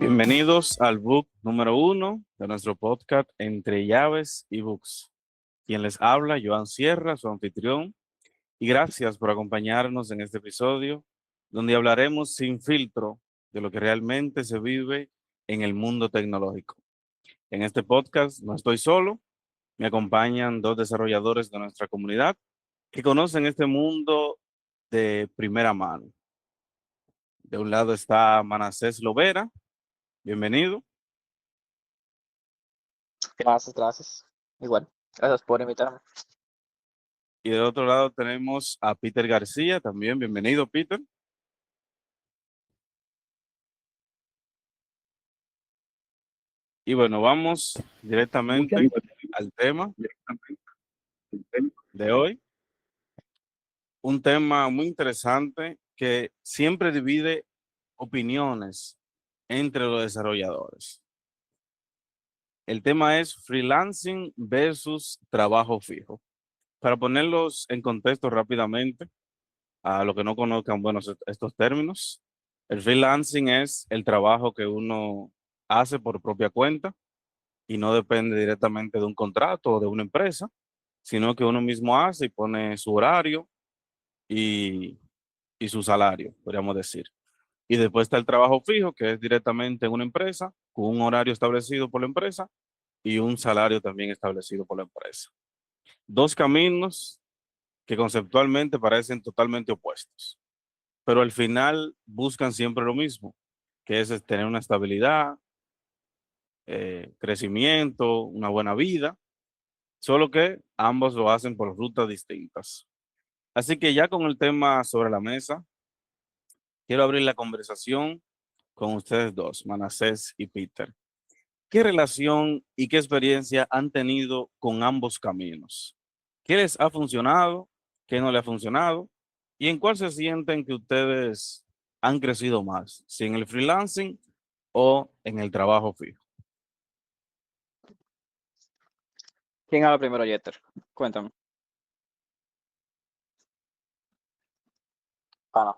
Bienvenidos al book número 1 de nuestro podcast Entre Llaves y Books. Quien les habla, Joan Sierra, su anfitrión, y gracias por acompañarnos en este episodio, donde hablaremos sin filtro de lo que realmente se vive en el mundo tecnológico. En este podcast no estoy solo, me acompañan dos desarrolladores de nuestra comunidad que conocen este mundo de primera mano. De un lado está Manasés Lovera, bienvenido. Gracias. Igual, gracias por invitarme. Y del otro lado tenemos a Peter García, también bienvenido, Peter. Y bueno, vamos directamente al tema de hoy. Un tema muy interesante que siempre divide opiniones entre los desarrolladores. El tema es freelancing versus trabajo fijo. Para ponerlos en contexto rápidamente, a los que no conozcan, bueno, estos términos, el freelancing es el trabajo que uno hace por propia cuenta y no depende directamente de un contrato o de una empresa, sino que uno mismo hace y pone su horario y, y su salario, podríamos decir. Y después está el trabajo fijo, que es directamente en una empresa, con un horario establecido por la empresa y un salario también establecido por la empresa. Dos caminos que conceptualmente parecen totalmente opuestos, pero al final buscan siempre lo mismo, que es tener una estabilidad, crecimiento, una buena vida, solo que ambos lo hacen por rutas distintas. Así que ya con el tema sobre la mesa, quiero abrir la conversación con ustedes dos, Manasés y Peter. ¿Qué relación y qué experiencia han tenido con ambos caminos? ¿Qué les ha funcionado? ¿Qué no les ha funcionado? ¿Y en cuál se sienten que ustedes han crecido más? ¿Si en el freelancing o en el trabajo fijo? ¿Quién habla primero, Jeter? Cuéntame. Bueno,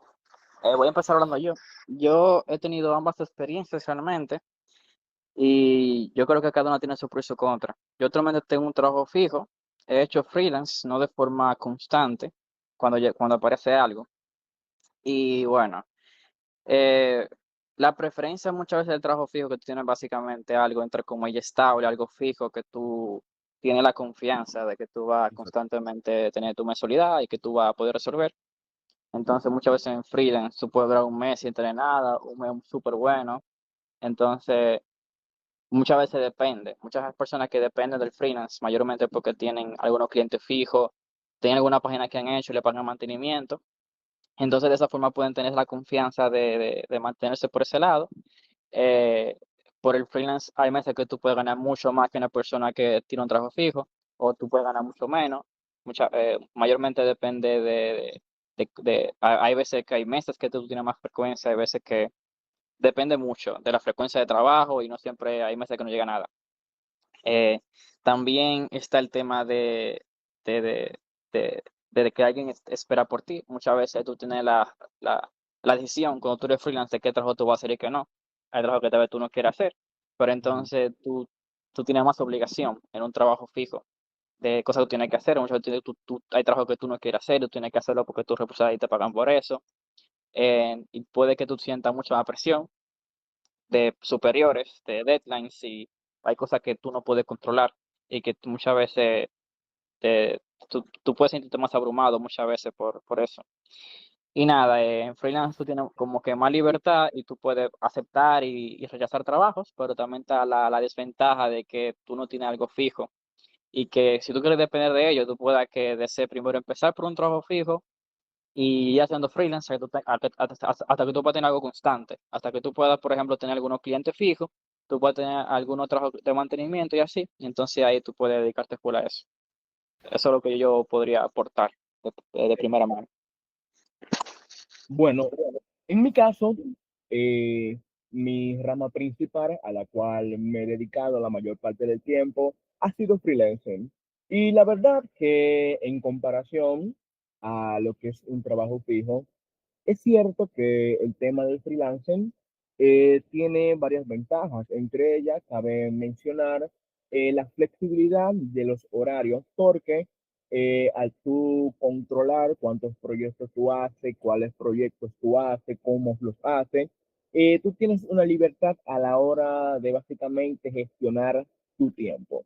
voy a empezar hablando yo. Yo he tenido ambas experiencias realmente y yo creo que cada una tiene su pro y su contra. Yo actualmente tengo un trabajo fijo, he hecho freelance, no de forma constante, cuando aparece algo. Y bueno, eh, la preferencia muchas veces del trabajo fijo que tú tienes básicamente algo entre como ella estable, algo fijo, que tú tienes la confianza de que tú vas a constantemente tener tu mensualidad y que tú vas a poder resolver. Entonces muchas veces en freelance tú puedes durar un mes sin tener nada, un mes súper bueno. Entonces muchas veces depende. Muchas personas que dependen del freelance, mayormente porque tienen algunos clientes fijos, tienen alguna página que han hecho y le pagan mantenimiento. Entonces de esa forma pueden tener la confianza de mantenerse por ese lado. Eh, por el freelance hay meses que tú puedes ganar mucho más que una persona que tiene un trabajo fijo, o tú puedes ganar mucho menos. Mayormente depende hay veces que hay meses que tú tienes más frecuencia, hay veces que depende mucho de la frecuencia de trabajo y no siempre hay meses que no llega nada. Eh, También está el tema de, de, de que alguien espera por ti. Muchas veces tú tienes la decisión cuando tú eres freelance de qué trabajo tú vas a hacer y qué no. Hay trabajo que tal vez tú no quieras hacer, pero entonces tú tienes más obligación en un trabajo fijo de cosas que tú tienes que hacer. Muchas veces hay trabajo que tú no quieres hacer, tú tienes que hacerlo porque tus responsables te pagan por eso. Y puede que tú sientas mucha más presión de superiores, de deadlines, y hay cosas que tú no puedes controlar y que muchas veces tú puedes sentirte más abrumado muchas veces por eso. Y nada, en freelance tú tienes como que más libertad y tú puedes aceptar y rechazar trabajos, pero también está la desventaja de que tú no tienes algo fijo y que si tú quieres depender de ello, tú puedas que desees primero empezar por un trabajo fijo y ya siendo freelance hasta que tú puedas tener algo constante, hasta que tú puedas, por ejemplo, tener algunos clientes fijos, tú puedes tener algunos trabajos de mantenimiento y así, y entonces ahí tú puedes dedicarte full a eso. Eso es lo que yo podría aportar de primera mano. Bueno, en mi caso, eh, mi rama principal a la cual me he dedicado la mayor parte del tiempo ha sido freelancing. Y la verdad que en comparación a lo que es un trabajo fijo, es cierto que el tema del freelancing tiene varias ventajas. Entre ellas, cabe mencionar la flexibilidad de los horarios, porque al tú controlar cuántos proyectos tú haces, cuáles proyectos tú haces, cómo los haces, tú tienes una libertad a la hora de básicamente gestionar tu tiempo.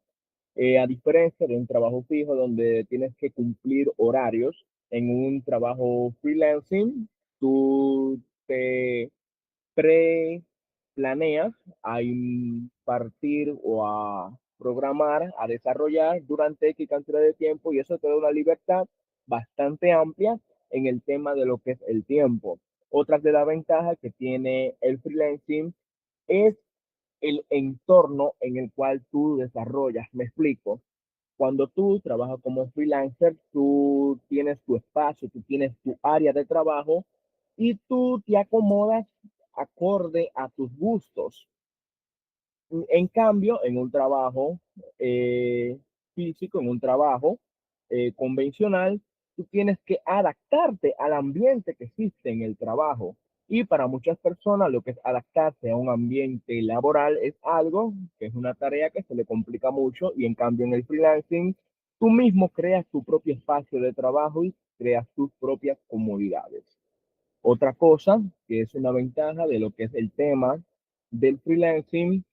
A diferencia de un trabajo fijo donde tienes que cumplir horarios, en un trabajo freelancing, tú te planeas a impartir o a programar, a desarrollar durante X cantidad de tiempo, y eso te da una libertad bastante amplia en el tema de lo que es el tiempo. Otras de las ventajas que tiene el freelancing es el entorno en el cual tú desarrollas. Me explico. Cuando tú trabajas como freelancer, tú tienes tu espacio, tú tienes tu área de trabajo y tú te acomodas acorde a tus gustos. En cambio, en un trabajo físico, en un trabajo convencional, tú tienes que adaptarte al ambiente que existe en el trabajo. Y para muchas personas, lo que es adaptarse a un ambiente laboral es algo que es una tarea que se le complica mucho. Y en cambio, en el freelancing, tú mismo creas tu propio espacio de trabajo y creas tus propias comodidades. Otra cosa que es una ventaja de lo que es el tema del freelancing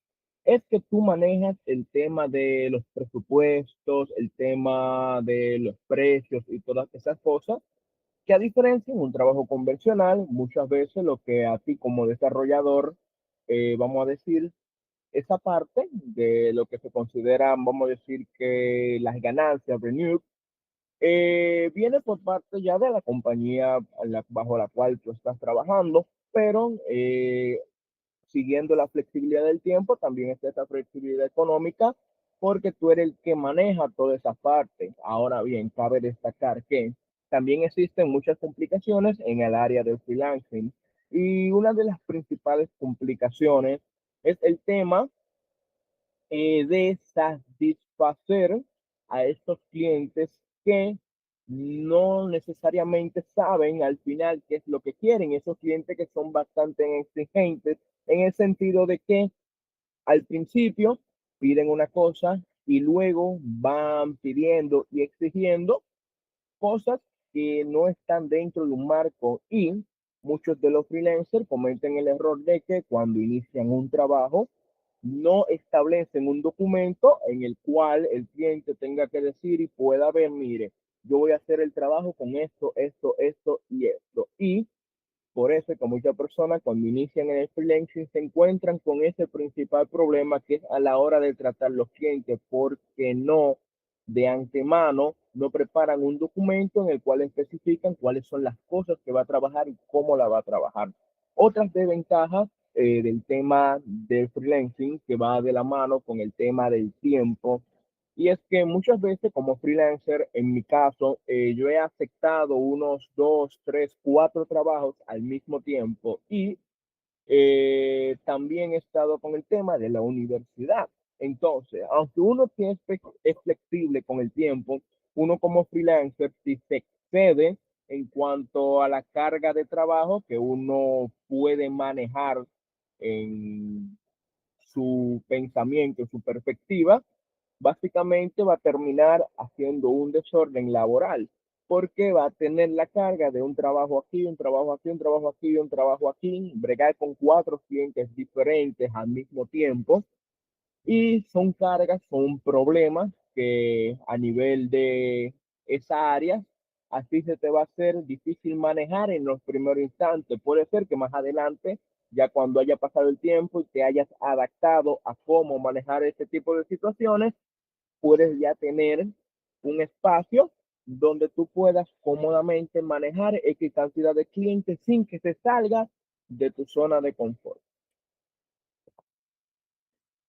es que tú manejas el tema de los presupuestos, el tema de los precios y todas esas cosas, que a diferencia de un trabajo convencional, muchas veces lo que a ti como desarrollador, vamos a decir, esa parte de lo que se considera, vamos a decir que las ganancias, revenue, viene por parte ya de la compañía bajo la cual tú estás trabajando, pero siguiendo la flexibilidad del tiempo, también está esa flexibilidad económica, porque tú eres el que maneja toda esa parte. Ahora bien, cabe destacar que también existen muchas complicaciones en el área del freelancing, y una de las principales complicaciones es el tema de satisfacer a estos clientes que no necesariamente saben al final qué es lo que quieren. Esos clientes que son bastante exigentes en el sentido de que al principio piden una cosa y luego van pidiendo y exigiendo cosas que no están dentro de un marco, y muchos de los freelancers cometen el error de que cuando inician un trabajo no establecen un documento en el cual el cliente tenga que decir y pueda ver, mire, yo voy a hacer el trabajo con esto y esto. Y por eso es que muchas personas cuando inician en el freelancing se encuentran con ese principal problema, que es a la hora de tratar los clientes, porque no de antemano no preparan un documento en el cual especifican cuáles son las cosas que va a trabajar y cómo la va a trabajar. Otras desventajas del tema del freelancing, que va de la mano con el tema del tiempo, y es que muchas veces como freelancer, en mi caso, yo he aceptado unos dos, tres, cuatro trabajos al mismo tiempo, y también he estado con el tema de la universidad. Entonces, aunque uno es flexible con el tiempo, uno como freelancer, si se excede en cuanto a la carga de trabajo que uno puede manejar en su pensamiento, su perspectiva, básicamente va a terminar haciendo un desorden laboral, porque va a tener la carga de un trabajo aquí, un trabajo aquí, un trabajo aquí, un trabajo aquí, bregar con cuatro clientes diferentes al mismo tiempo, y son cargas, son problemas que a nivel de esa área, así se te va a hacer difícil manejar en los primeros instantes. Puede ser que más adelante, ya cuando haya pasado el tiempo y te hayas adaptado a cómo manejar este tipo de situaciones, puedes ya tener un espacio donde tú puedas cómodamente manejar X cantidad de clientes sin que se salga de tu zona de confort.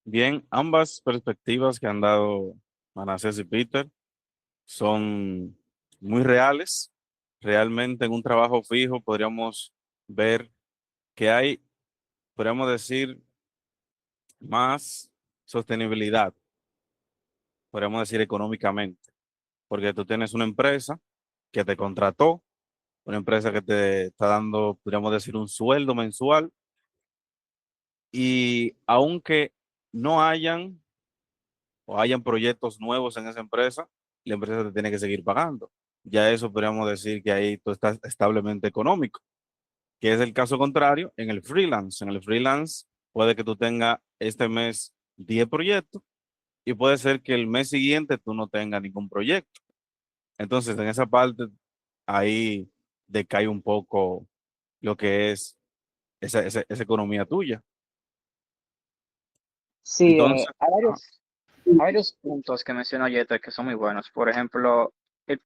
Bien, ambas perspectivas que han dado Manassés y Peter son muy reales. Realmente en un trabajo fijo podríamos ver que hay, podríamos decir, más sostenibilidad, podríamos decir económicamente, porque tú tienes una empresa que te contrató, una empresa que te está dando, podríamos decir, un sueldo mensual, y aunque no hayan o hayan proyectos nuevos en esa empresa, la empresa te tiene que seguir pagando. Ya eso podríamos decir que ahí tú estás establemente económico, que es el caso contrario en el freelance. En el freelance puede que tú tengas este mes 10 proyectos y puede ser que el mes siguiente tú no tengas ningún proyecto. Entonces, en esa parte, ahí decae un poco lo que es esa economía tuya. Sí, Entonces, ah, hay varios puntos que mencionó Jeter que son muy buenos. Por ejemplo,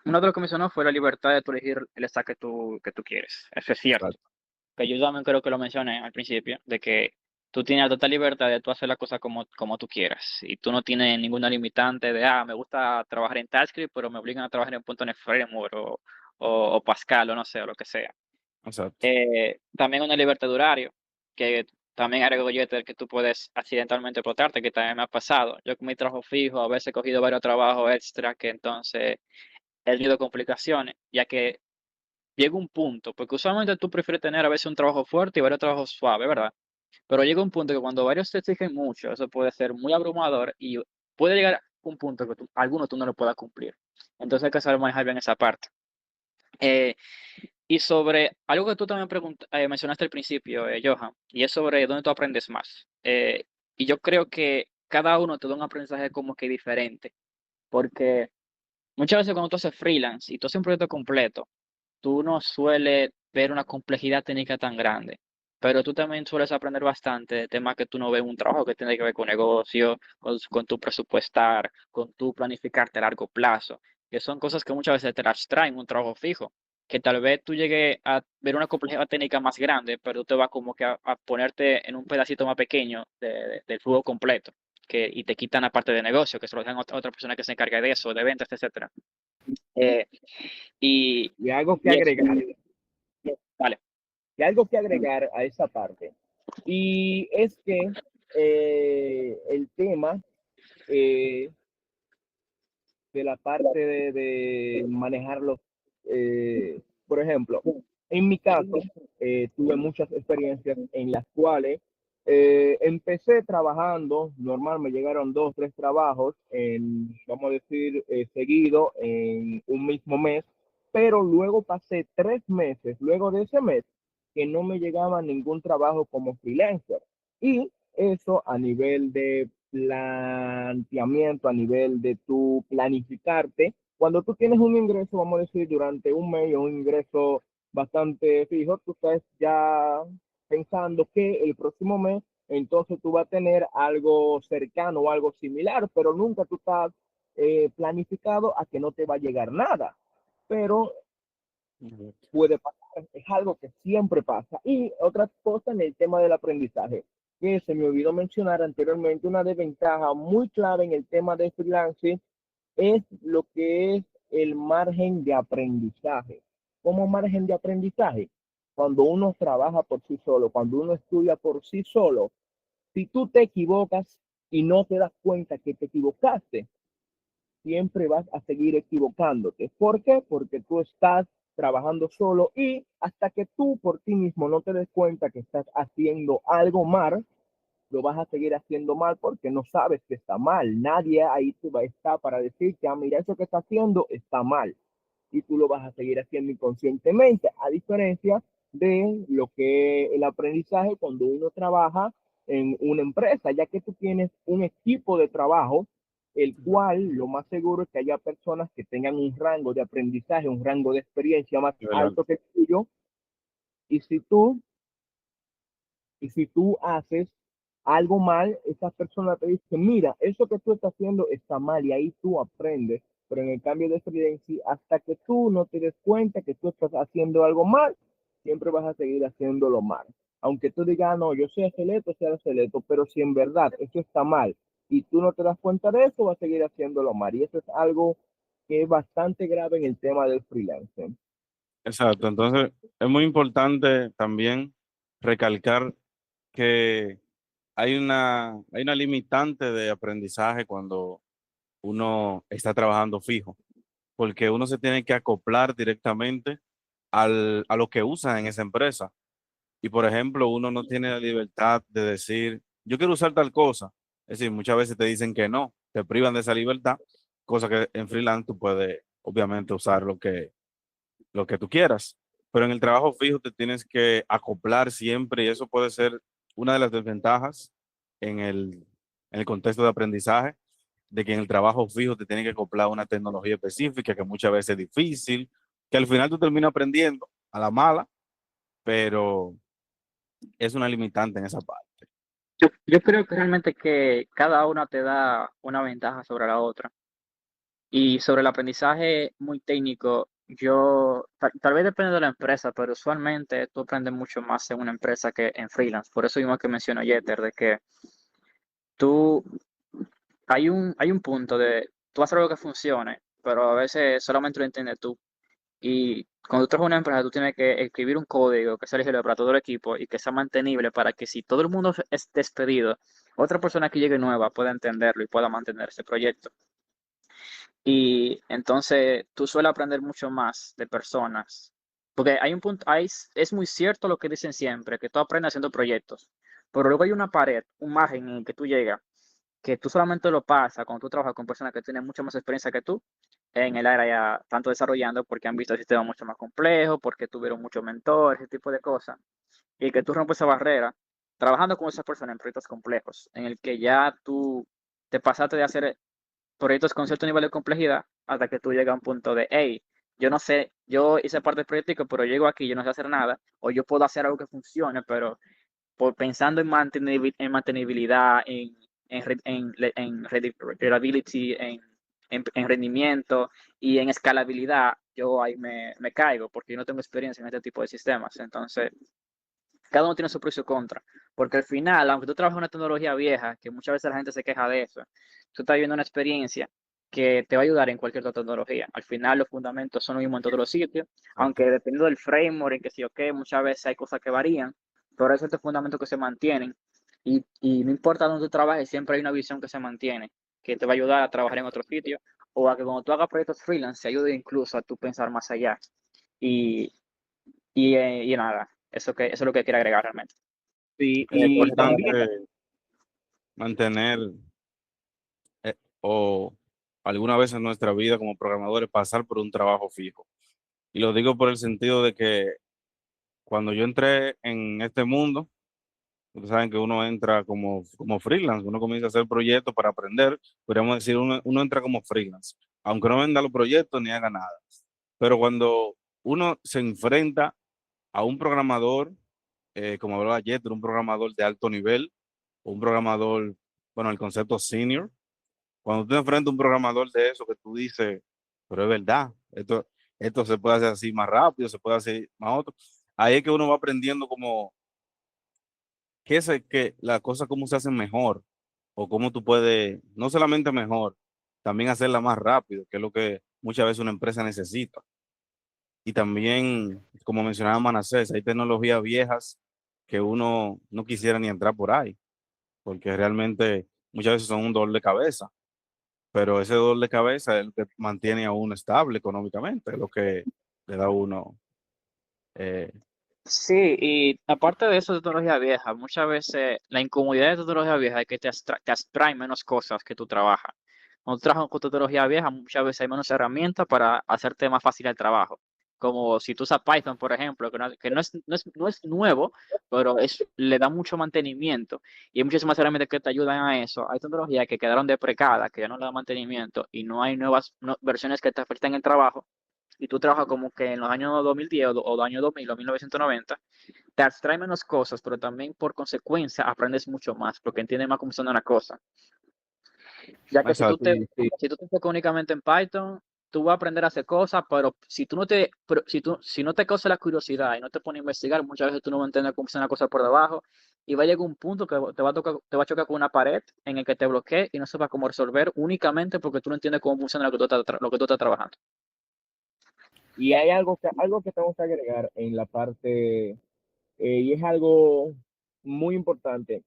uno de los que mencionó fue la libertad de tú elegir el stack que tú quieres. Eso es cierto. exacto, Que yo también creo que lo mencioné al principio, de que tú tienes la total libertad de tú hacer las cosas como tú quieras. Y tú no tienes ninguna limitante de, me gusta trabajar en TypeScript, pero me obligan a trabajar en .NET Framework o Pascal o no sé, o lo que sea. exacto. También una libertad de horario, que también agrego yo que tú puedes accidentalmente explotarte, que también me ha pasado. Yo con mi trabajo fijo, a veces he cogido varios trabajos extra que entonces he tenido complicaciones, ya que llega un punto, porque usualmente tú prefieres tener a veces un trabajo fuerte y varios trabajos suaves, ¿verdad? Pero llega un punto que cuando varios te exigen mucho, eso puede ser muy abrumador y puede llegar a un punto que alguno tú no lo puedas cumplir. Entonces hay que saber manejar bien esa parte. Eh, y sobre algo que tú también mencionaste al principio, Johan, y es sobre dónde tú aprendes más. Y yo creo que cada uno te da un aprendizaje como que diferente, porque muchas veces cuando tú haces freelance y tú haces un proyecto completo, tú no sueles ver una complejidad técnica tan grande, pero tú también sueles aprender bastante de temas que tú no ves en un trabajo que tiene que ver con negocio, con tu presupuestar, con tu planificarte a largo plazo, que son cosas que muchas veces te las traen un trabajo fijo, que tal vez tú llegues a ver una complejidad técnica más grande, pero tú te vas como que a ponerte en un pedacito más pequeño del flujo completo. Y te quitan la parte de negocio, que se lo dejan a otra persona que se encargue de eso, de ventas, etcétera. Eh, y, Y algo que y eso, agregar, vale. y algo que agregar a esa parte. Y es que el tema eh, de la parte de manejarlos. Por ejemplo, en mi caso, tuve muchas experiencias en las cuales empecé trabajando, normal, me llegaron 2, 3 trabajos, vamos a decir, seguido en un mismo mes, pero luego pasé 3 meses, luego de ese mes, que no me llegaba ningún trabajo como freelancer. Y eso a nivel de planteamiento, a nivel de tu planificarte. Cuando tú tienes un ingreso, vamos a decir, durante un mes, un ingreso bastante fijo, tú estás ya pensando que el próximo mes, entonces tú vas a tener algo cercano o algo similar, pero nunca tú estás planificado a que no te va a llegar nada. Pero puede pasar, es algo que siempre pasa. Y otra cosa en el tema del aprendizaje, que se me olvidó mencionar anteriormente, una desventaja muy clave en el tema de freelancing es lo que es el margen de aprendizaje. ¿Cómo margen de aprendizaje? Cuando uno trabaja por sí solo, cuando uno estudia por sí solo, si tú te equivocas y no te das cuenta que te equivocaste, siempre vas a seguir equivocándote. ¿Por qué? Porque tú estás trabajando solo y hasta que tú por ti mismo no te des cuenta que estás haciendo algo mal, lo vas a seguir haciendo mal porque no sabes que está mal. Nadie ahí te va a estar para decir que, mira, eso que está haciendo está mal. Y tú lo vas a seguir haciendo inconscientemente, a diferencia de lo que el aprendizaje cuando uno trabaja en una empresa, ya que tú tienes un equipo de trabajo, el cual lo más seguro es que haya personas que tengan un rango de aprendizaje, un rango de experiencia más alto que el tuyo, y si tú haces algo mal, esa persona te dice, mira, eso que tú estás haciendo está mal y ahí tú aprendes. Pero en el cambio de experiencia, hasta que tú no te des cuenta que tú estás haciendo algo mal, siempre vas a seguir haciéndolo mal. Aunque tú digas, no, yo soy excelente, pero si en verdad eso está mal y tú no te das cuenta de eso, vas a seguir haciéndolo mal. Y eso es algo que es bastante grave en el tema del freelancing. exacto. Entonces, es muy importante también recalcar que hay una limitante de aprendizaje cuando uno está trabajando fijo, porque uno se tiene que acoplar directamente a lo que usan en esa empresa. y por ejemplo, uno no tiene la libertad de decir, yo quiero usar tal cosa. Es decir, muchas veces te dicen que no, te privan de esa libertad, cosa que en freelance tú puedes obviamente usar lo que tú quieras. Pero en el trabajo fijo te tienes que acoplar siempre y eso puede ser una de las desventajas en en el contexto de aprendizaje, de que en el trabajo fijo te tienes que acoplar a una tecnología específica que muchas veces es difícil, que al final tú terminas aprendiendo a la mala, pero es una limitante en esa parte. Yo creo que realmente que cada una te da una ventaja sobre la otra. Y sobre el aprendizaje muy técnico, tal vez depende de la empresa, pero usualmente tú aprendes mucho más en una empresa que en freelance. Por eso mismo que mencionó Jeter, de que tú, hay un punto de, tú haces algo que funcione, pero a veces solamente lo entiendes tú. Y cuando tú trabajas en una empresa, tú tienes que escribir un código que sea legible para todo el equipo y que sea mantenible para que si todo el mundo es despedido, otra persona que llegue nueva pueda entenderlo y pueda mantener ese proyecto. Y entonces tú sueles aprender mucho más de personas. Porque hay un punto, es muy cierto lo que dicen siempre, que tú aprendes haciendo proyectos. Pero luego hay una pared, un margen en el que tú llegas, que tú solamente lo pasas cuando tú trabajas con personas que tienen mucha más experiencia que tú en el área ya tanto desarrollando porque han visto el sistema mucho más complejo, porque tuvieron muchos mentores, ese tipo de cosas. Y que tú rompes esa barrera trabajando con esas personas en proyectos complejos, en el que ya tú te pasaste de hacer proyectos con cierto nivel de complejidad hasta que tú llegas a un punto de, hey, yo no sé, yo hice parte del proyecto, pero llego aquí, yo no sé hacer nada, o yo puedo hacer algo que funcione, pero pensando en, en mantenibilidad, reliability, en rendimiento y en escalabilidad, yo ahí me caigo porque yo no tengo experiencia en este tipo de sistemas. Entonces, cada uno tiene su pro y su contra. Porque al final, aunque tú trabajes en una tecnología vieja, que muchas veces la gente se queja de eso, tú estás viviendo una experiencia que te va a ayudar en cualquier otra tecnología. Al final, los fundamentos son los mismos en todos los sitios, aunque Exacto. dependiendo del framework, en que sí o qué, muchas veces hay cosas que varían, pero esos son fundamentos que se mantienen. Y no importa dónde tú trabajes, siempre hay una visión que se mantiene, que te va a ayudar a trabajar en otro sitio, o a que cuando tú hagas proyectos freelance, te ayude incluso a tú pensar más allá. Y, y nada, eso es lo que quiero agregar realmente. Sí, Es y también, importante mantener o alguna vez en nuestra vida como programadores pasar por un trabajo fijo. Y lo digo por el sentido de que cuando yo entré en este mundo, ustedes saben que uno entra como freelance, uno comienza a hacer proyectos para aprender, podríamos decir, uno entra como freelance, aunque no venda los proyectos ni haga nada. Pero cuando uno se enfrenta a un programador, como hablaba Jeter, un programador de alto nivel, o un programador, bueno, el concepto senior, cuando tú te enfrentas a un programador de eso que tú dices, pero es verdad, esto se puede hacer así más rápido, se puede hacer más otro, ahí es que uno va aprendiendo como que la cosa cómo se hacen mejor o cómo tú puedes, no solamente mejor, también hacerla más rápido, que es lo que muchas veces una empresa necesita. Y también, como mencionaba Manasés, hay tecnologías viejas que uno no quisiera ni entrar por ahí, porque realmente muchas veces son un dolor de cabeza, pero ese dolor de cabeza es lo que mantiene a uno estable económicamente, es lo que le da a uno. eh, Sí, y aparte de eso de tecnología vieja, muchas veces la incomodidad de tecnología vieja es que te abstrae menos cosas que tú trabajas. Cuando tú trabajas con tecnología vieja, muchas veces hay menos herramientas para hacerte más fácil el trabajo. Como si tú usas Python, por ejemplo, que no es nuevo, pero le da mucho mantenimiento. Y hay muchísimas herramientas que te ayudan a eso. Hay tecnologías que quedaron deprecadas, que ya no le dan mantenimiento, y no hay nuevas versiones que te afecten el trabajo y tú trabajas como que en los años 2010 o los años 2000 o 1990, te abstrae menos cosas, pero también por consecuencia aprendes mucho más, porque entiendes más cómo funciona una cosa. Ya que exacto, sí, si tú te enfocas únicamente en Python, tú vas a aprender a hacer cosas, pero si no te causa la curiosidad y no te pones a investigar, muchas veces tú no vas a entender cómo funciona la cosa por debajo y va a llegar un punto que te va a chocar con una pared en el que te bloquee y no sepas cómo resolver únicamente porque tú no entiendes cómo funciona lo que tú estás trabajando. y hay algo que tengo que agregar en la parte, y es algo muy importante.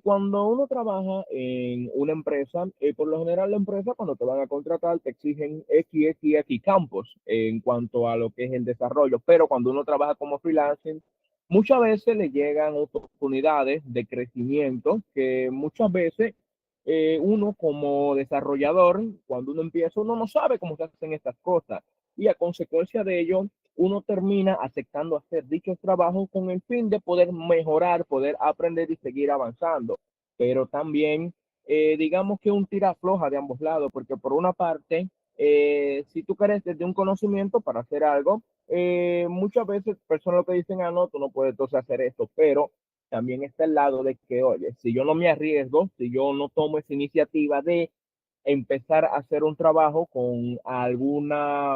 Cuando uno trabaja en una empresa, por lo general la empresa cuando te van a contratar te exigen X campos en cuanto a lo que es el desarrollo, pero cuando uno trabaja como freelancing, muchas veces le llegan oportunidades de crecimiento que muchas veces uno como desarrollador, cuando uno empieza, uno no sabe cómo se hacen estas cosas y a consecuencia de ello, uno termina aceptando hacer dichos trabajos con el fin de poder mejorar, poder aprender y seguir avanzando. Pero también, digamos que un tira floja de ambos lados, porque por una parte, si tú careces de un conocimiento para hacer algo, muchas veces personas lo que dicen, ah, no, tú no puedes entonces hacer esto, pero también está el lado de que, oye, si yo no me arriesgo, si yo no tomo esa iniciativa de empezar a hacer un trabajo con algún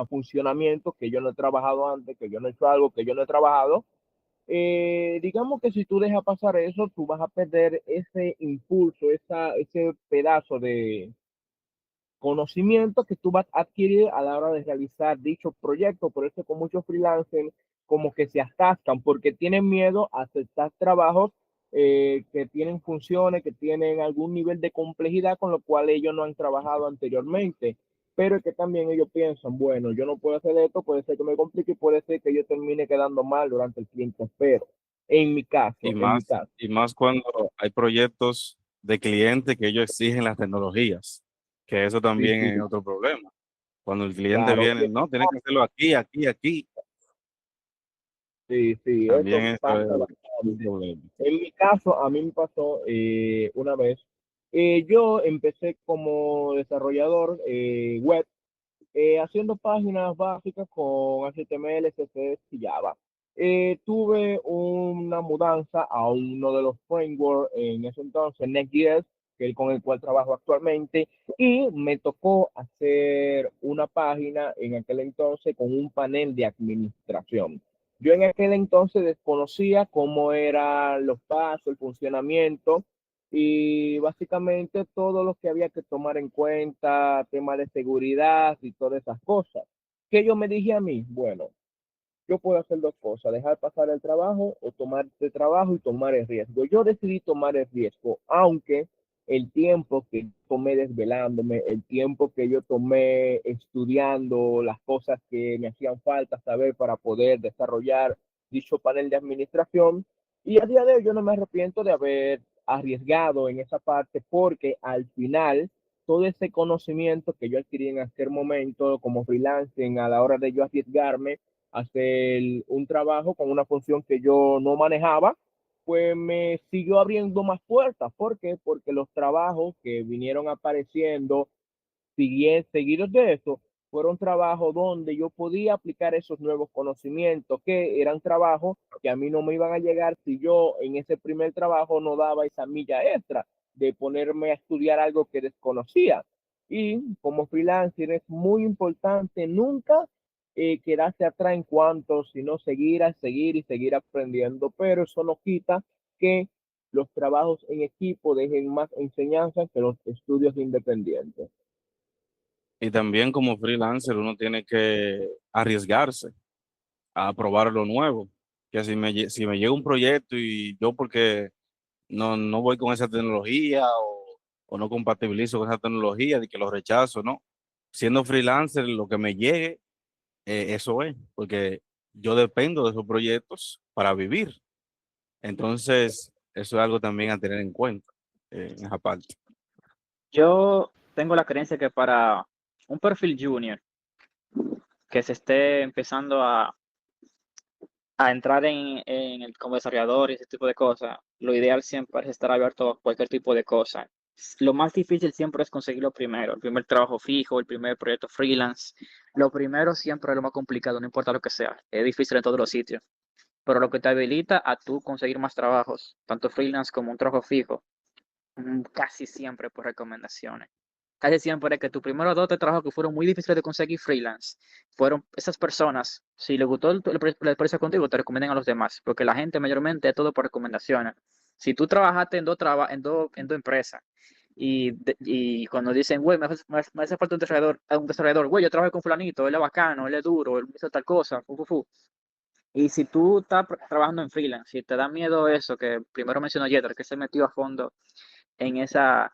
funcionamiento que yo no he trabajado antes, que yo no he hecho algo que yo no he trabajado, digamos que si tú dejas pasar eso, tú vas a perder ese impulso, ese pedazo de conocimiento que tú vas a adquirir a la hora de realizar dicho proyecto. Por eso con muchos freelancers como que se atascan porque tienen miedo a aceptar trabajos que tienen funciones, que tienen algún nivel de complejidad con lo cual ellos no han trabajado anteriormente. Pero es que también ellos piensan, bueno, yo no puedo hacer esto, puede ser que me complique y puede ser que yo termine quedando mal durante el tiempo. Pero en mi caso, Y más cuando hay proyectos de clientes que ellos exigen las tecnologías, que eso sí, también sí, es otro problema. Cuando el cliente claro, viene, no, tienes que hacerlo aquí, aquí, aquí, sí, sí, también eso eso pasa es un bastante. problema. En mi caso, a mí me pasó una vez, yo empecé como desarrollador web, haciendo páginas básicas con HTML, CSS y Java. Tuve una mudanza a uno de los frameworks en ese entonces, Next.js, con el cual trabajo actualmente, y me tocó hacer una página en aquel entonces con un panel de administración. Yo en aquel entonces desconocía cómo eran los pasos, el funcionamiento, y básicamente todo lo que había que tomar en cuenta, temas de seguridad y todas esas cosas. Que yo me dije a mí, bueno, yo puedo hacer dos cosas, dejar pasar el trabajo o tomar el trabajo y tomar el riesgo. Yo decidí tomar el riesgo, aunque el tiempo que tomé desvelándome, el tiempo que yo tomé estudiando las cosas que me hacían falta saber para poder desarrollar dicho panel de administración, y a día de hoy yo no me arrepiento de haber arriesgado en esa parte porque al final todo ese conocimiento que yo adquirí en aquel momento como freelancing a la hora de yo arriesgarme, hacer un trabajo con una función que yo no manejaba, pues me siguió abriendo más puertas. ¿Por qué? Porque los trabajos que vinieron apareciendo seguidos de eso, fueron trabajos donde yo podía aplicar esos nuevos conocimientos, que eran trabajos que a mí no me iban a llegar si yo en ese primer trabajo no daba esa milla extra de ponerme a estudiar algo que desconocía. Y como freelancer es muy importante nunca quedarse atrás en cuanto, sino seguir a seguir y seguir aprendiendo, pero eso no quita que los trabajos en equipo dejen más enseñanza que los estudios independientes. Y también como freelancer uno tiene que arriesgarse a probar lo nuevo. Que si me llega un proyecto y yo porque no voy con esa tecnología o no compatibilizo con esa tecnología, de que lo rechazo, ¿no? Siendo freelancer, lo que me llegue, eso es, porque yo dependo de esos proyectos para vivir. Entonces, eso es algo también a tener en cuenta en esa parte. Yo tengo la creencia que para un perfil junior que se esté empezando a entrar en el como desarrollador y ese tipo de cosas, lo ideal siempre es estar abierto a cualquier tipo de cosa. Lo más difícil siempre es conseguir lo primero, el primer trabajo fijo, el primer proyecto freelance. Lo primero siempre es lo más complicado, no importa lo que sea. Es difícil en todos los sitios. Pero lo que te habilita a tú conseguir más trabajos, tanto freelance como un trabajo fijo, casi siempre por recomendaciones. Casi siempre que tus primeros dos o tres trabajos que fueron muy difíciles de conseguir freelance, fueron esas personas, si les gustó la experiencia contigo, te recomiendan a los demás, porque la gente mayormente es todo por recomendaciones. Si tú trabajaste en dos empresas y cuando dicen, güey, me hace falta un desarrollador, güey, yo trabajé con fulanito, él es bacano, él es duro, él hizo tal cosa, Y si tú estás trabajando en freelance, si te da miedo eso, que primero mencionó Jeter, que se metió a fondo en esa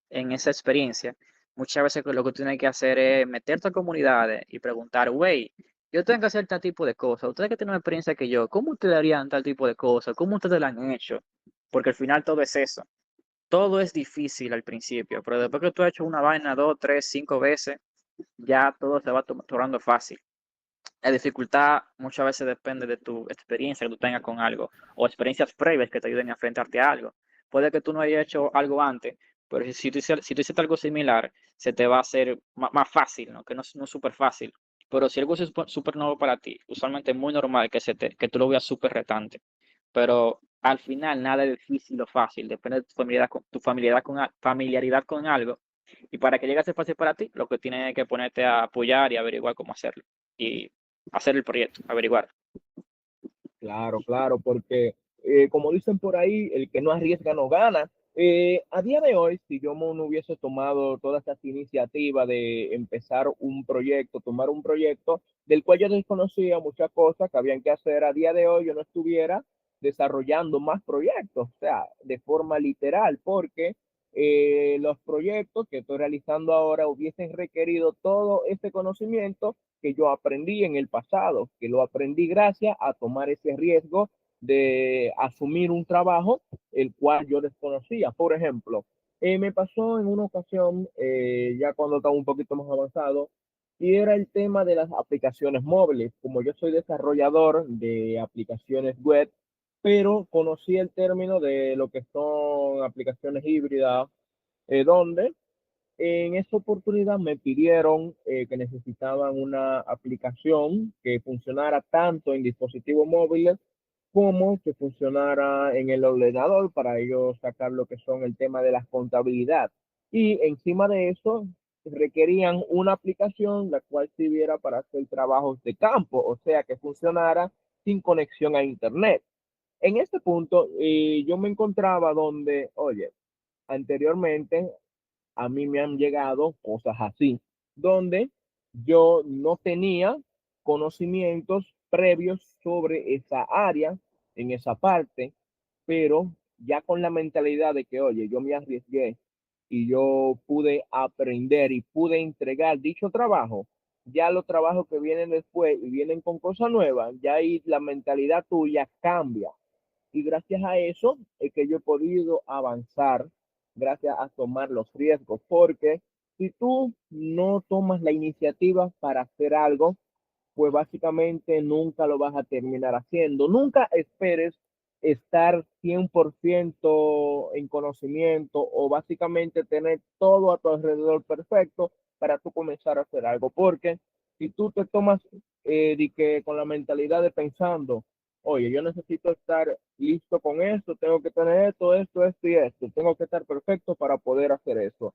experiencia, muchas veces lo que tú tienes que hacer es meterte a comunidades y preguntar, güey, yo tengo que hacer tal tipo de cosas, ustedes que tienen más experiencia que yo, ¿cómo ustedes harían tal tipo de cosas? ¿Cómo ustedes lo han hecho? Porque al final todo es eso. Todo es difícil al principio, pero después que tú has hecho una vaina 2, 3, 5 veces, ya todo se va tornando fácil. La dificultad muchas veces depende de tu experiencia que tú tengas con algo o experiencias previas que te ayuden a enfrentarte a algo. Puede que tú no hayas hecho algo antes, pero si tú hiciste algo similar, se te va a hacer más fácil, ¿no? Que no es súper fácil. Pero si algo es súper nuevo para ti, usualmente es muy normal que tú lo veas súper retante. Pero al final nada es difícil o fácil, depende de tu familiaridad con algo. Y para que llegue a ser fácil para ti, lo que tienes que ponerte a apoyar y averiguar cómo hacerlo. Y hacer el proyecto, averiguar. Claro, claro, porque como dicen por ahí, el que no arriesga no gana. A día de hoy, si yo no hubiese tomado todas estas iniciativas de empezar un proyecto, tomar un proyecto del cual yo desconocía muchas cosas que habían que hacer, a día de hoy yo no estuviera desarrollando más proyectos, o sea, de forma literal, porque los proyectos que estoy realizando ahora hubiesen requerido todo ese conocimiento que yo aprendí en el pasado, que lo aprendí gracias a tomar ese riesgo de asumir un trabajo el cual yo desconocía. Por ejemplo, me pasó en una ocasión, ya cuando estaba un poquito más avanzado, y era el tema de las aplicaciones móviles. Como yo soy desarrollador de aplicaciones web, pero conocí el término de lo que son aplicaciones híbridas, donde en esa oportunidad me pidieron que necesitaban una aplicación que funcionara tanto en dispositivos móviles como que funcionara en el ordenador para ellos sacar lo que son el tema de la contabilidad. Y encima de eso requerían una aplicación la cual sirviera para hacer trabajos de campo, o sea, que funcionara sin conexión a internet. En este punto, yo me encontraba donde, oye, anteriormente a mí me han llegado cosas así, donde yo no tenía conocimientos previos sobre esa área, en esa parte, pero ya con la mentalidad de que, oye, yo me arriesgué y yo pude aprender y pude entregar dicho trabajo, ya los trabajos que vienen después y vienen con cosas nuevas, ya ahí la mentalidad tuya cambia. Y gracias a eso es que yo he podido avanzar, gracias a tomar los riesgos, porque si tú no tomas la iniciativa para hacer algo, pues básicamente nunca lo vas a terminar haciendo. Nunca esperes estar 100% en conocimiento o básicamente tener todo a tu alrededor perfecto para tú comenzar a hacer algo. Porque si tú te tomas de que con la mentalidad de pensando, oye, yo necesito estar listo con esto, tengo que tener esto y esto, tengo que estar perfecto para poder hacer eso,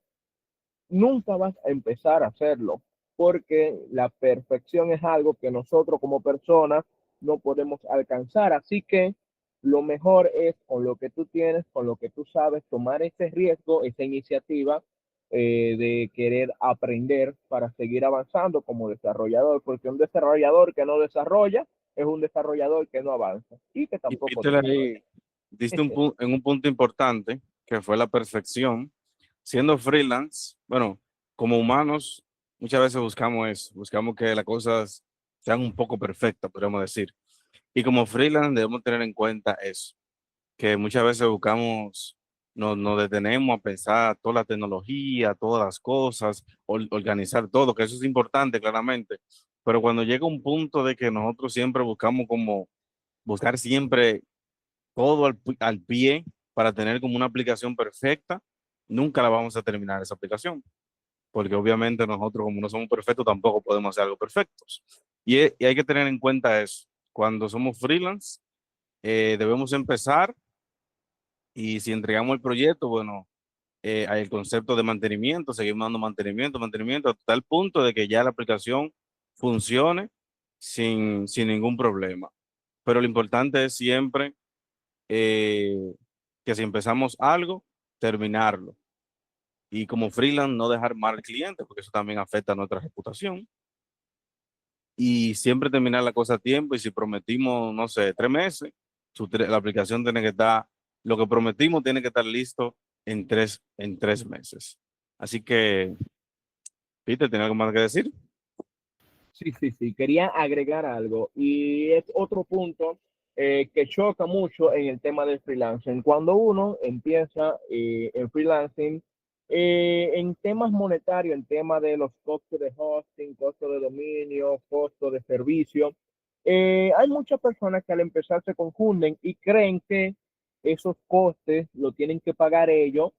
nunca vas a empezar a hacerlo, porque la perfección es algo que nosotros como personas no podemos alcanzar. Así que lo mejor es con lo que tú tienes, con lo que tú sabes, tomar ese riesgo, esa iniciativa de querer aprender para seguir avanzando como desarrollador, porque un desarrollador que no desarrolla es un desarrollador que no avanza y que Y tampoco Peter desarrolla. ahí, en un punto importante, que fue la perfección. Siendo freelance, bueno, como humanos, muchas veces buscamos eso, buscamos que las cosas sean un poco perfectas, podríamos decir. Y como freelance debemos tener en cuenta eso, que muchas veces buscamos, nos detenemos a pensar toda la tecnología, todas las cosas, organizar todo, que eso es importante, claramente. Pero cuando llega un punto de que nosotros siempre buscamos como buscar siempre todo al pie para tener como una aplicación perfecta, nunca la vamos a terminar esa aplicación, porque obviamente nosotros como no somos perfectos tampoco podemos hacer algo perfectos. Y hay que tener en cuenta eso. Cuando somos freelance, debemos empezar y si entregamos el proyecto, bueno, hay el concepto de mantenimiento, seguimos dando mantenimiento, hasta el punto de que ya la aplicación funcione sin ningún problema. Pero lo importante es siempre que si empezamos algo, terminarlo. Y como freelance, no dejar mal al cliente, porque eso también afecta a nuestra reputación. Y siempre terminar la cosa a tiempo. Y si prometimos, no sé, 3 meses, la aplicación tiene que estar, lo que prometimos tiene que estar listo en 3 meses. Así que, Peter, ¿tiene algo más que decir? Sí, quería agregar algo y es otro punto que choca mucho en el tema del freelancing. Cuando uno empieza en freelancing, en temas monetarios, en temas de los costos de hosting, costos de dominio, costos de servicio, hay muchas personas que al empezar se confunden y creen que esos costes lo tienen que pagar ellos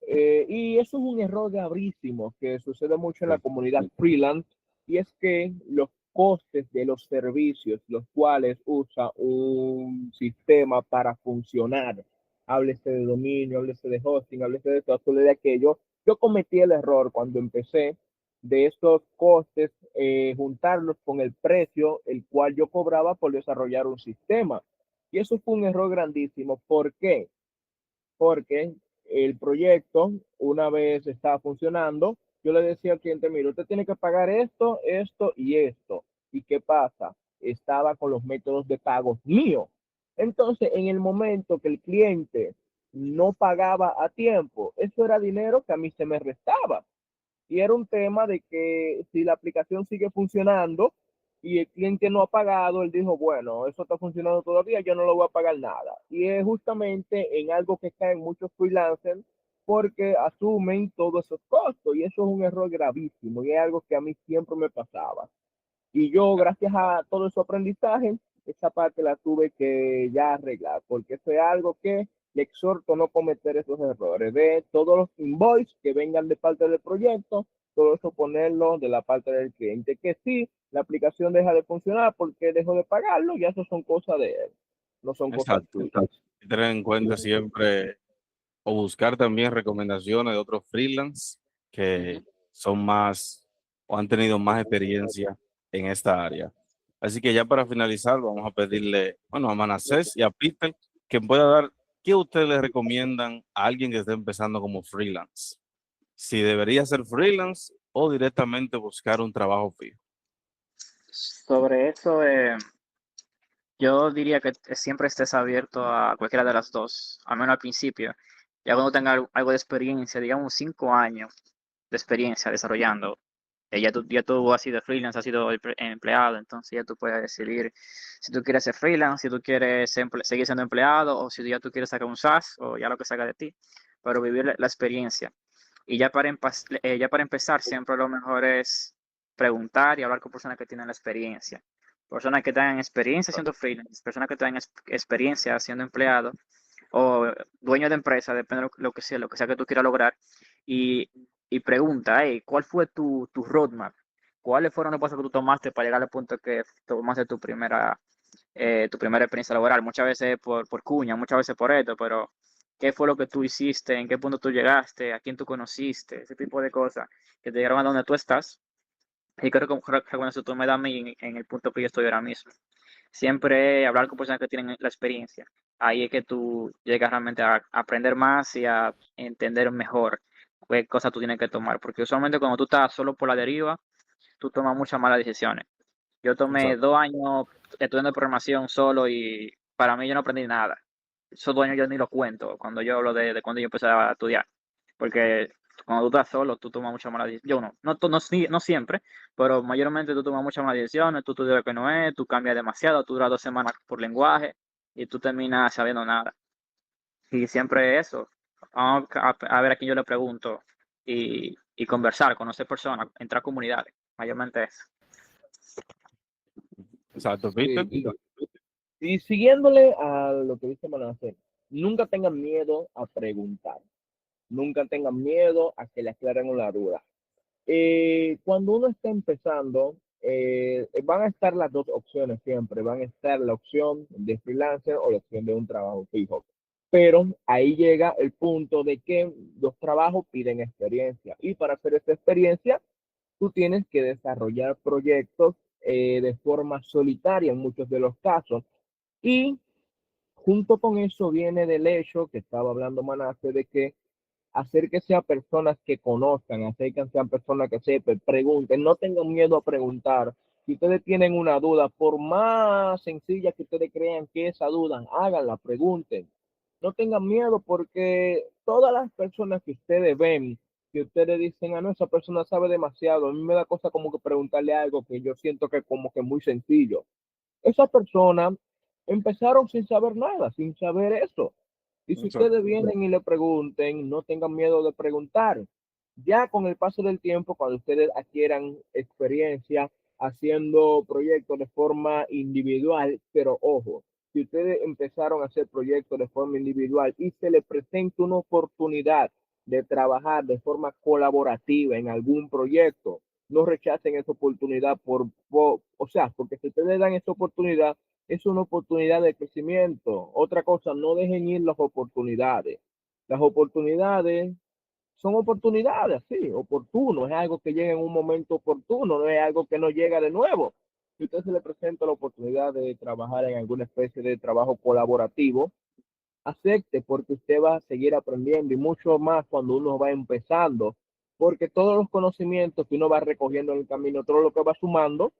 y eso es un error gravísimo que sucede mucho en la Sí, comunidad freelance, y es que los costes de los servicios, los cuales usa un sistema para funcionar, háblese de dominio, háblese de hosting, háblese de esto, háblese de aquello, yo cometí el error cuando empecé de esos costes, juntarlos con el precio el cual yo cobraba por desarrollar un sistema. Y eso fue un error grandísimo. ¿Por qué? Porque el proyecto, una vez estaba funcionando, yo le decía al cliente, mire, usted tiene que pagar esto, esto y esto. ¿Y qué pasa? Estaba con los métodos de pago míos. Entonces, en el momento que el cliente no pagaba a tiempo, eso era dinero que a mí se me restaba. Y era un tema de que si la aplicación sigue funcionando y el cliente no ha pagado, él dijo, bueno, eso está funcionando todavía, yo no lo voy a pagar nada. Y es justamente en algo que caen muchos freelancers porque asumen todos esos costos y eso es un error gravísimo y es algo que a mí siempre me pasaba. Y yo, gracias a todo ese aprendizaje, esa parte la tuve que ya arreglar, porque eso es algo que le exhorto a no cometer esos errores. De todos los invoices que vengan de parte del proyecto, todo eso ponerlo de la parte del cliente. Que sí, la aplicación deja de funcionar porque dejó de pagarlo, ya eso son cosas de él, no son cosas exacto. tuyas. Y tener en cuenta siempre o buscar también recomendaciones de otros freelance que Ujú. son más o han tenido más experiencia en esta área. Así que ya para finalizar, vamos a pedirle, bueno, a Manasés y a Peter que pueda dar qué ustedes le recomiendan a alguien que esté empezando como freelance. Si debería ser freelance o directamente buscar un trabajo fijo. Sobre eso, yo diría que siempre estés abierto a cualquiera de las dos, al menos al principio. Ya cuando tenga algo de experiencia, digamos 5 años de experiencia desarrollando, ya tú has sido freelance, has sido empleado, entonces ya tú puedes decidir si tú quieres ser freelance, si tú quieres seguir siendo empleado o si ya tú quieres sacar un SaaS o ya lo que salga de ti, pero vivir la experiencia. Y ya para empezar, siempre lo mejor es preguntar y hablar con personas que tienen la experiencia. Personas que tengan experiencia siendo freelance, personas que tengan experiencia siendo empleado o dueño de empresa, depende de lo que sea que tú quieras lograr. Y, y pregunta, hey, ¿cuál fue tu roadmap? ¿Cuáles fueron los pasos que tú tomaste para llegar al punto que tomaste tu primera experiencia laboral? Muchas veces por cuña, muchas veces por esto, pero ¿qué fue lo que tú hiciste? ¿En qué punto tú llegaste? ¿A quién tú conociste? Ese tipo de cosas que te llegaron a donde tú estás. Y creo que con eso tú me das a mí en el punto que yo estoy ahora mismo. Siempre hablar con personas que tienen la experiencia. Ahí es que tú llegas realmente a aprender más y a entender mejor qué cosas tú tienes que tomar. Porque usualmente cuando tú estás solo por la deriva, tú tomas muchas malas decisiones. Yo tomé Exacto. 2 años estudiando programación solo y para mí yo no aprendí nada. Esos 2 años yo ni lo cuento cuando yo hablo de cuando yo empecé a estudiar. Porque cuando tú estás solo, tú tomas muchas malas decisiones. Yo no siempre, pero mayormente tú tomas muchas malas decisiones, tú estudias lo que no es, tú cambias demasiado, tú duras 2 semanas por lenguaje y tú terminas sabiendo nada. Y siempre eso. Vamos a ver a quién yo le pregunto y conversar, conocer personas, entrar a comunidades. Mayormente eso. Exacto, Peter. Sí, y siguiéndole a lo que dice Manasseh, nunca tengan miedo a preguntar, nunca tengan miedo a que le aclaren una duda. Cuando uno está empezando, van a estar las dos opciones siempre, van a estar la opción de freelancer o la opción de un trabajo fijo. Pero ahí llega el punto de que los trabajos piden experiencia y para hacer esa experiencia, tú tienes que desarrollar proyectos de forma solitaria en muchos de los casos. Y junto con eso viene del hecho que estaba hablando Manasse de que acérquese a personas que conozcan, acérquense a personas que sepan, pregunten, no tengan miedo a preguntar. Si ustedes tienen una duda, por más sencilla que ustedes crean que esa duda, háganla, pregunten. No tengan miedo porque todas las personas que ustedes ven que ustedes dicen, ah, no, esa persona sabe demasiado, a mí me da cosa como que preguntarle algo que yo siento que como que es muy sencillo. Esas personas empezaron sin saber nada, sin saber eso. Y si ustedes Exacto. vienen y le pregunten, no tengan miedo de preguntar. Ya con el paso del tiempo, cuando ustedes adquieran experiencia haciendo proyectos de forma individual, pero ojo, si ustedes empezaron a hacer proyectos de forma individual y se les presenta una oportunidad de trabajar de forma colaborativa en algún proyecto, no rechacen esa oportunidad o sea, porque si ustedes dan esa oportunidad, es una oportunidad de crecimiento. Otra cosa, no dejen ir las oportunidades. Las oportunidades son oportunidades, sí, oportuno, es algo que llega en un momento oportuno, no es algo que no llega de nuevo. Si usted se le presenta la oportunidad de trabajar en alguna especie de trabajo colaborativo, acepte porque usted va a seguir aprendiendo y mucho más cuando uno va empezando, porque todos los conocimientos que uno va recogiendo en el camino, todo lo que va sumando,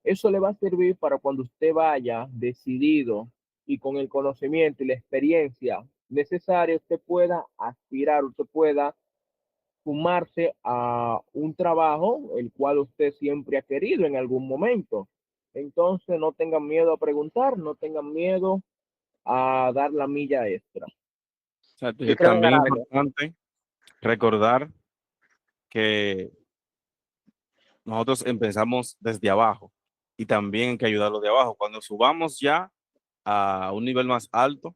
eso le va a servir para cuando usted vaya decidido y con el conocimiento y la experiencia necesaria, usted pueda aspirar, usted pueda sumarse a un trabajo el cual usted siempre ha querido en algún momento. Entonces, no tengan miedo a preguntar, no tengan miedo a dar la milla extra. Exacto. Y Yo es quiero agregar también algo. importante recordar que nosotros empezamos desde abajo y también hay que ayudar a los de abajo. Cuando subamos ya a un nivel más alto,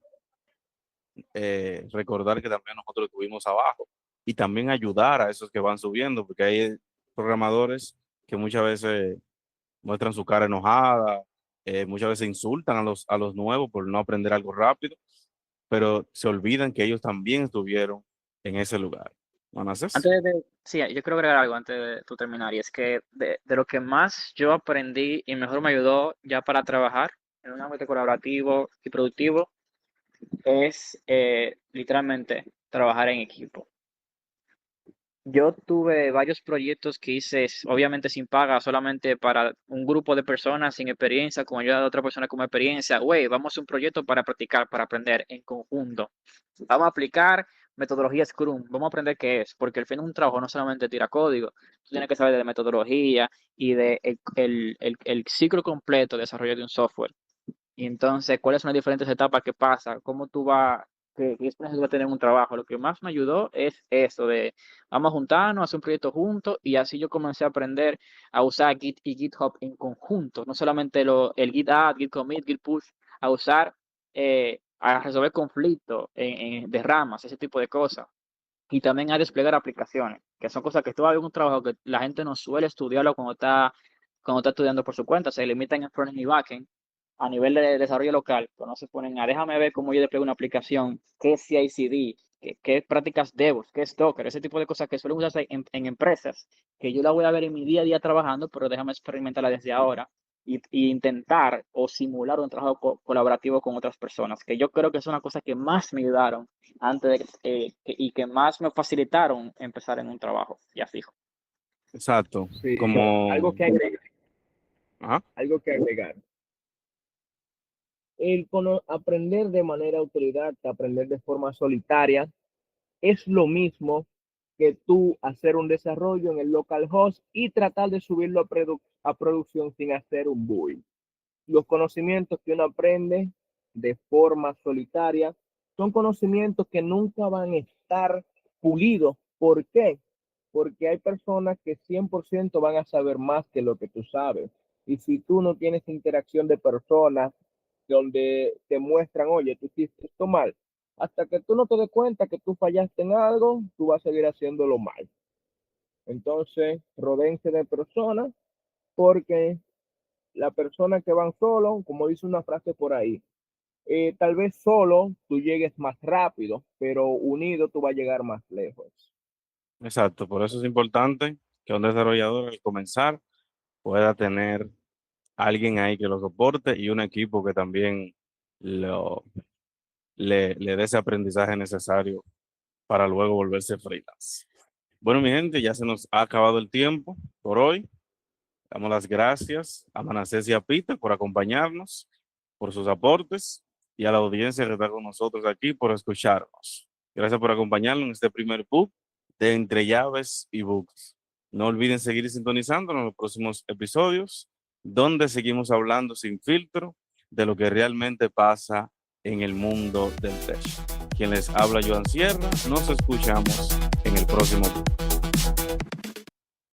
recordar que también nosotros estuvimos abajo y también ayudar a esos que van subiendo, porque hay programadores que muchas veces muestran su cara enojada, muchas veces insultan a los nuevos por no aprender algo rápido, pero se olvidan que ellos también estuvieron en ese lugar. ¿Manases? Sí, yo quiero agregar algo antes de tu terminar, y es que de lo que más yo aprendí y mejor me ayudó ya para trabajar en un ámbito colaborativo y productivo es literalmente trabajar en equipo. Yo tuve varios proyectos que hice, obviamente sin paga, solamente para un grupo de personas sin experiencia, con ayuda de otra persona con experiencia. Güey, vamos a hacer un proyecto para practicar, para aprender en conjunto. Vamos a aplicar metodología Scrum, vamos a aprender qué es, porque al fin un trabajo no solamente tira código, tú tienes que saber de metodología y de el ciclo completo de desarrollo de un software. Y entonces, ¿cuáles son las diferentes etapas que pasa? ¿Cómo tú vas, qué experiencia tú vas a tener en un trabajo? Lo que más me ayudó es eso de, vamos a juntarnos, hacer un proyecto juntos, y así yo comencé a aprender a usar Git y GitHub en conjunto, no solamente el Git add, Git commit, Git push, a usar, a resolver conflictos de ramas, ese tipo de cosas. Y también a desplegar aplicaciones, que son cosas que todavía es un trabajo que la gente no suele estudiarlo cuando está estudiando por su cuenta, se limitan en frontend y backend a nivel de desarrollo local, pero no se ponen a déjame ver cómo yo despliego una aplicación, qué es CI/CD, qué prácticas DevOps, qué es Docker, ese tipo de cosas que suelen usarse en empresas, que yo la voy a ver en mi día a día trabajando, pero déjame experimentarla desde ahora y intentar o simular un trabajo colaborativo con otras personas, que yo creo que es una cosa que más me ayudaron antes de y que más me facilitaron empezar en un trabajo ya fijo. Exacto. Sí, Como, ajá, algo que agregar. Aprender de manera autodidacta, aprender de forma solitaria, es lo mismo que tú hacer un desarrollo en el localhost y tratar de subirlo a producción sin hacer un build. Los conocimientos que uno aprende de forma solitaria son conocimientos que nunca van a estar pulidos. ¿Por qué? Porque hay personas que 100% van a saber más que lo que tú sabes. Y si tú no tienes interacción de personas donde te muestran, oye, tú hiciste esto mal, hasta que tú no te des cuenta que tú fallaste en algo, tú vas a seguir haciéndolo mal. Entonces, rodense de personas porque la persona que van solo, como dice una frase por ahí, tal vez solo tú llegues más rápido, pero unido tú vas a llegar más lejos. exacto. Por eso es importante que un desarrollador al comenzar pueda tener alguien ahí que lo soporte y un equipo que también lo, le dé ese aprendizaje necesario para luego volverse freelance. Bueno, mi gente, ya se nos ha acabado el tiempo por hoy. Damos las gracias a Manasés y a Pita por acompañarnos, por sus aportes y a la audiencia que está con nosotros aquí por escucharnos. Gracias por acompañarnos en este primer book de Entre Llaves y Bugs. No olviden seguir sintonizándonos en los próximos episodios, donde seguimos hablando sin filtro de lo que realmente pasa en el mundo del tech. Quien les habla, Joan Sierra. Nos escuchamos en el próximo.